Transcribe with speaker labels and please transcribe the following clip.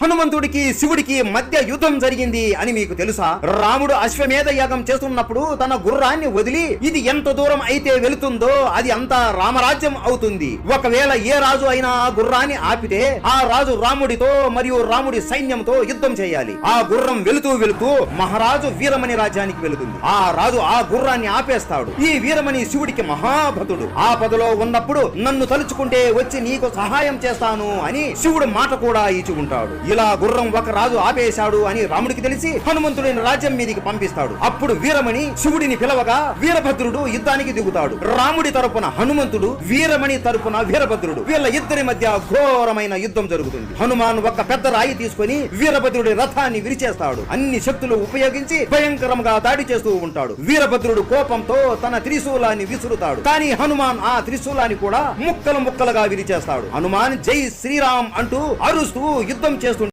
Speaker 1: హనుమంతుడికి శివుడికి మధ్య యుద్ధం జరిగింది అని మీకు తెలుసా? రాముడు అశ్వమేధ యాగం చేస్తున్నప్పుడు తన గుర్రాన్ని వదిలి ఇది ఎంత దూరం అయితే వెళుతుందో అది అంతా రామరాజ్యం అవుతుంది. ఒకవేళ ఏ రాజు అయినా ఆ గుర్రాన్ని ఆపితే ఆ రాజు రాముడితో మరియు రాముడి సైన్యంతో యుద్ధం చేయాలి. ఆ గుర్రం వెళుతూ వెళుతూ మహారాజు వీరమణి రాజ్యానికి వెళుతుంది. ఆ రాజు ఆ గుర్రాన్ని ఆపేస్తాడు. ఈ వీరమణి శివుడికి మహాభక్తుడు. ఆపదలో ఉన్నప్పుడు నన్ను తలుచుకుంటే వచ్చి నీకు సహాయం చేస్తాను అని శివుడు మాట కూడా ఇచ్చి ఉంటాడు. ఇలా గుర్రం ఒక రాజు ఆపేశాడు అని రాముడికి తెలిసి హనుమంతుడిని రాజ్యం మీదికి పంపిస్తాడు. అప్పుడు వీరమణి శివుడిని పిలవగా వీరభద్రుడు యుద్ధానికి దిగుతాడు. రాముడి తరపున హనుమంతుడు, వీరమణి తరపున వీరభద్రుడు, వీళ్ళ ఇద్దరి మధ్య ఘోరమైన యుద్ధం జరుగుతుంది. హనుమాన్ ఒక పెద్ద రాయి తీసుకుని వీరభద్రుడి రథాన్ని విరిచేస్తాడు. అన్ని శక్తులు ఉపయోగించి భయంకరంగా దాడి చేస్తూ ఉంటాడు. వీరభద్రుడు కోపంతో తన త్రిశూలాన్ని విసురుతాడు. కానీ హనుమాన్ ఆ త్రిశూలాన్ని కూడా ముక్కలు ముక్కలుగా విరిచేస్తాడు. హనుమాన్ జై శ్రీరామ్ అంటూ అరుస్తూ యుద్ధం చేస్తూ